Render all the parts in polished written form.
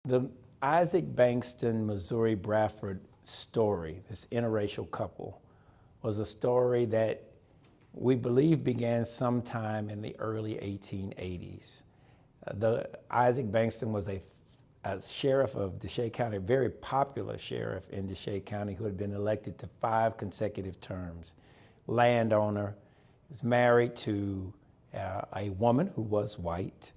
The Isaac Bankston, Missouri Bradford story, this interracial couple, was a story that we believe began sometime in the early 1880s. Isaac Bankston was a sheriff of DeShay County, a very popular sheriff in DeShay County who had been elected to 5 consecutive terms. Landowner, was married to a woman who was white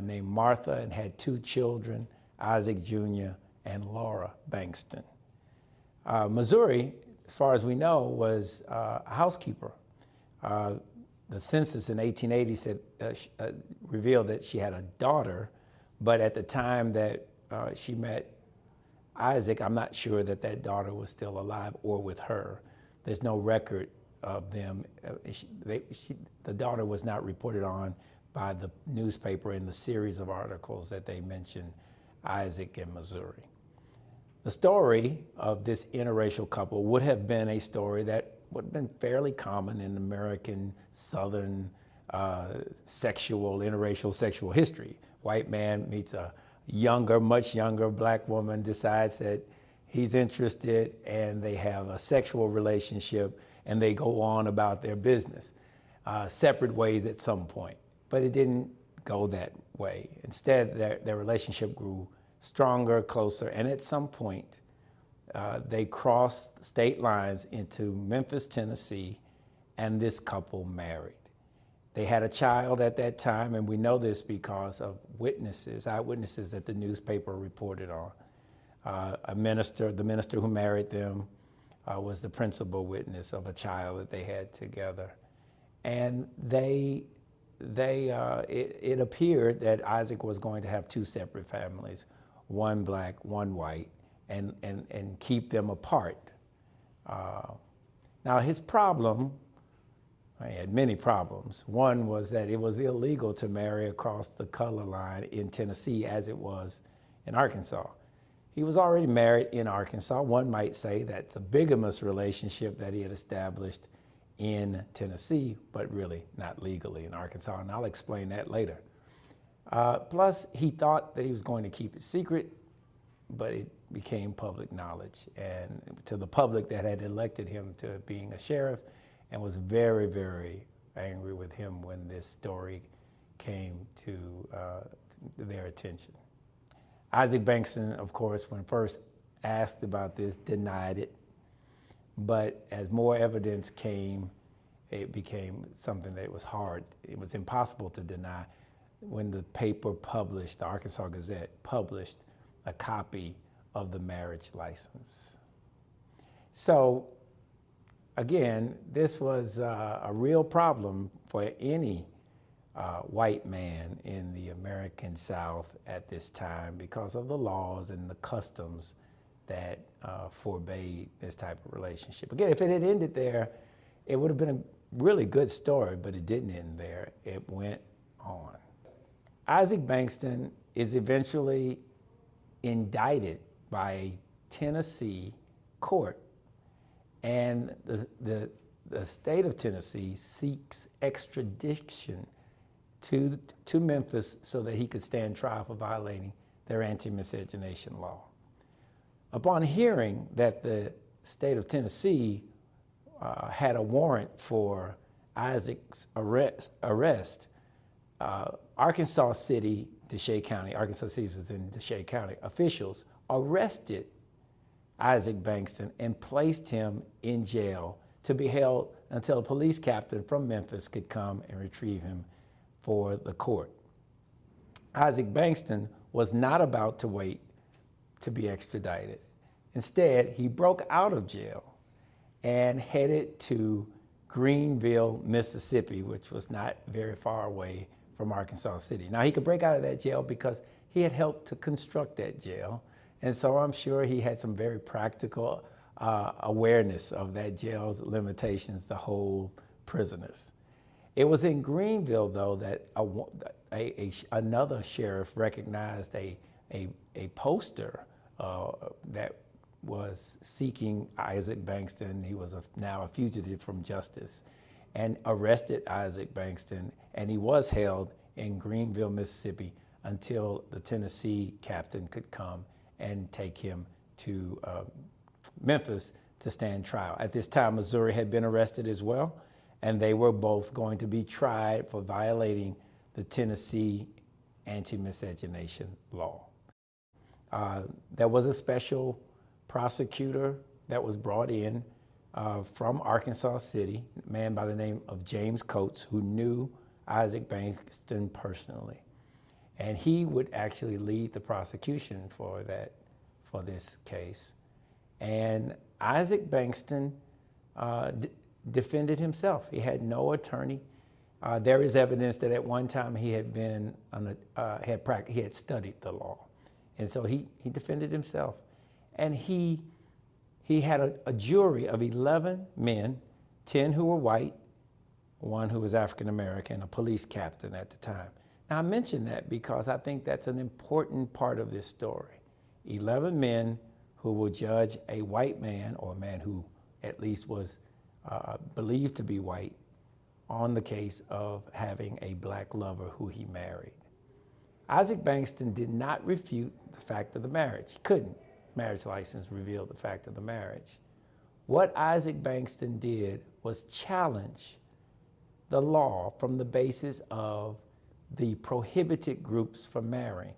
named Martha and had 2 children, Isaac Jr. and Laura Bankston. Missouri, as far as we know, was a housekeeper. The census in 1880 said, revealed that she had a daughter, but at the time that she met Isaac, I'm not sure that that daughter was still alive or with her. There's no record of them. The daughter was not reported on by the newspaper in the series of articles that they mentioned Isaac and Missouri. The story of this interracial couple would have been a story that would have been fairly common in American Southern interracial sexual history. White man meets a younger, much younger black woman, decides that he's interested, and they have a sexual relationship, and they go on about their business, separate ways at some point. But it didn't go that way. Instead, their relationship grew stronger, closer, and at some point, they crossed state lines into Memphis, Tennessee, and this couple married. They had a child at that time, and we know this because of eyewitnesses that the newspaper reported on. The minister who married them was the principal witness of a child that they had together. And it appeared that Isaac was going to have 2 separate families, one black, one white, and keep them apart. Now his problem, he had many problems. One was that it was illegal to marry across the color line in Tennessee as it was in Arkansas. He was already married in Arkansas. One might say that's a bigamous relationship that he had established in Tennessee, but really not legally in Arkansas, and I'll explain that later. Plus, he thought that he was going to keep it secret, but it became public knowledge, and to the public that had elected him to being a sheriff, and was very, very angry with him when this story came to their attention. Isaac Bankston, of course, when first asked about this, denied it. But as more evidence came, it became something that was hard. It was impossible to deny when the paper published, the Arkansas Gazette published a copy of the marriage license. So again, this was a real problem for any white man in the American South at this time because of the laws and the customs that forbade this type of relationship. Again, if it had ended there, it would have been a really good story, but it didn't end there. It went on. Isaac Bankston is eventually indicted by a Tennessee court, and the state of Tennessee seeks extradition to Memphis so that he could stand trial for violating their anti-miscegenation law. Upon hearing that the state of Tennessee had a warrant for Isaac's arrest, Arkansas City, DeShay County, Arkansas City was in DeShay County, officials arrested Isaac Bankston and placed him in jail to be held until a police captain from Memphis could come and retrieve him for the court. Isaac Bankston was not about to wait to be extradited. Instead, he broke out of jail and headed to Greenville, Mississippi, which was not very far away from Arkansas City. Now, he could break out of that jail because he had helped to construct that jail, and so I'm sure he had some very practical awareness of that jail's limitations to hold prisoners. It was in Greenville, though, that another sheriff recognized a poster that was seeking Isaac Bankston. He was now a fugitive from justice, and arrested Isaac Bankston, and he was held in Greenville, Mississippi until the Tennessee captain could come and take him to Memphis to stand trial. At this time, Missouri had been arrested as well, and they were both going to be tried for violating the Tennessee anti-miscegenation law. There was a special prosecutor that was brought in from Arkansas City, a man by the name of James Coates, who knew Isaac Bankston personally. And he would actually lead the prosecution for this case. And Isaac Bankston defended himself. He had no attorney. There is evidence that at one time he had been he had studied the law, and so he defended himself. And he had a jury of 11 men, 10 who were white, 1 who was African American, a police captain at the time. Now I mention that because I think that's an important part of this story. 11 men who will judge a white man, or a man who at least was believed to be white, on the case of having a black lover who he married. Isaac Bankston did not refute the fact of the marriage. He couldn't. Marriage license revealed the fact of the marriage. What Isaac Bankston did was challenge the law from the basis of the prohibited groups from marrying.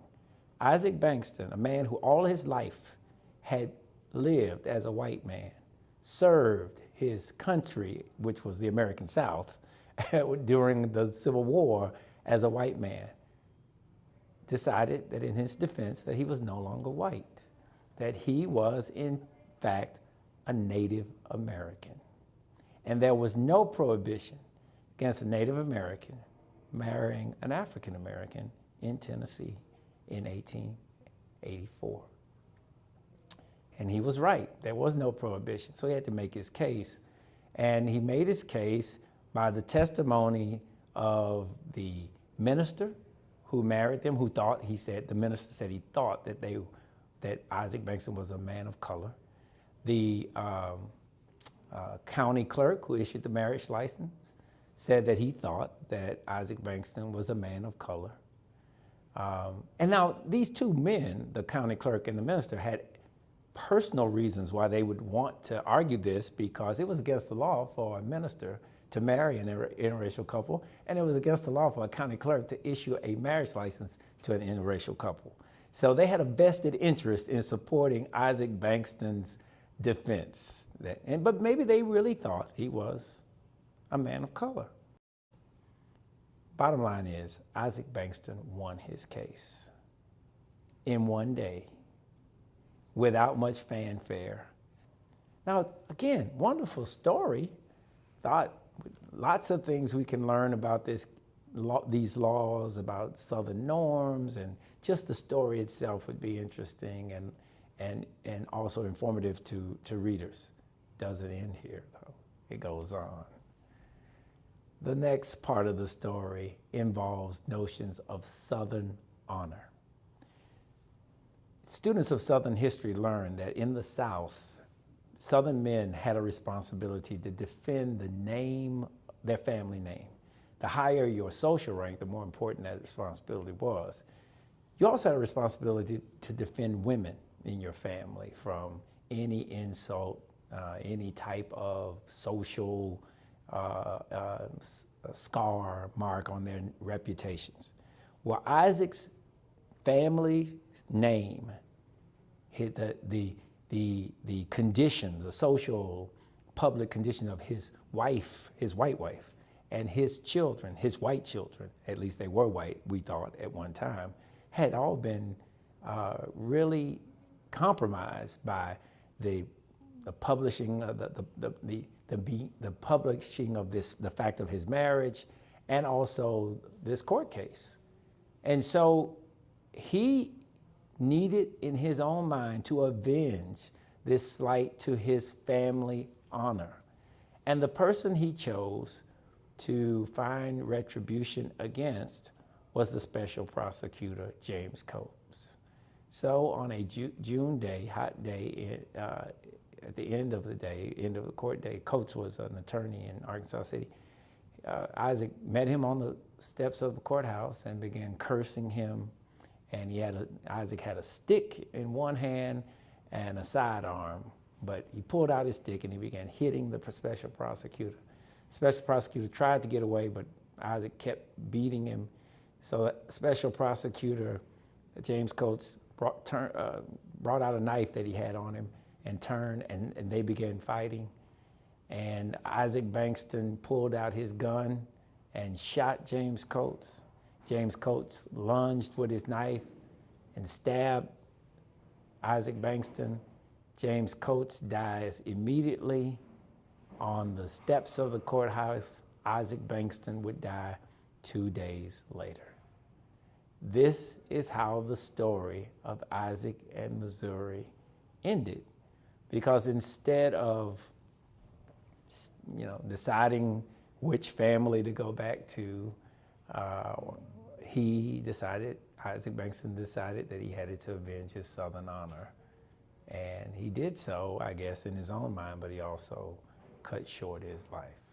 Isaac Bankston, a man who all his life had lived as a white man, served his country, which was the American South, during the Civil War as a white man, decided that in his defense that he was no longer white, that he was in fact a Native American. And there was no prohibition against a Native American marrying an African American in Tennessee in 1884. And he was right. There was no prohibition. So he had to make his case. And he made his case by the testimony of the minister who married them, who thought, the minister said he thought that Isaac Bankston was a man of color. The county clerk who issued the marriage license said that he thought that Isaac Bankston was a man of color. And now these two men, the county clerk and the minister, had personal reasons why they would want to argue this, because it was against the law for a minister to marry an interracial couple, and it was against the law for a county clerk to issue a marriage license to an interracial couple. So they had a vested interest in supporting Isaac Bankston's defense. But maybe they really thought he was a man of color. Bottom line is, Isaac Bankston won his case in one day without much fanfare. Now, again, wonderful story. Lots of things we can learn about these laws, about Southern norms, and just the story itself would be interesting and also informative to readers. Doesn't end here, though. It goes on. The next part of the story involves notions of Southern honor. Students of Southern history learn that in the South, Southern men had a responsibility to defend their family name. The higher your social rank, the more important that responsibility was. You also had a responsibility to defend women in your family from any insult, any type of social scar mark on their reputations. Well, Isaac's family name hit the conditions, the social public condition of his wife, his white wife, and his children, his white children, at least they were white, we thought at one time, had all been really compromised by the publishing of the publishing of the fact of his marriage, and also this court case. And so he needed in his own mind to avenge this slight to his family honor. And the person he chose to find retribution against was the special prosecutor, James Coates. So on a June day, hot day, at the end of the court day, Coates was an attorney in Arkansas City. Isaac met him on the steps of the courthouse and began cursing him and Isaac had a stick in one hand and a sidearm, but he pulled out his stick and he began hitting the special prosecutor. Special prosecutor tried to get away, but Isaac kept beating him. So the special prosecutor, James Coates, brought out a knife that he had on him and turned, and they began fighting. And Isaac Bankston pulled out his gun and shot James Coates. James Coates lunged with his knife and stabbed Isaac Bankston. James Coates dies immediately on the steps of the courthouse. Isaac Bankston would die 2 days later. This is how the story of Isaac and Missouri ended. Because instead of deciding which family to go back to, Isaac Bankston decided that he had to avenge his Southern honor. And he did so, I guess, in his own mind, but he also cut short his life.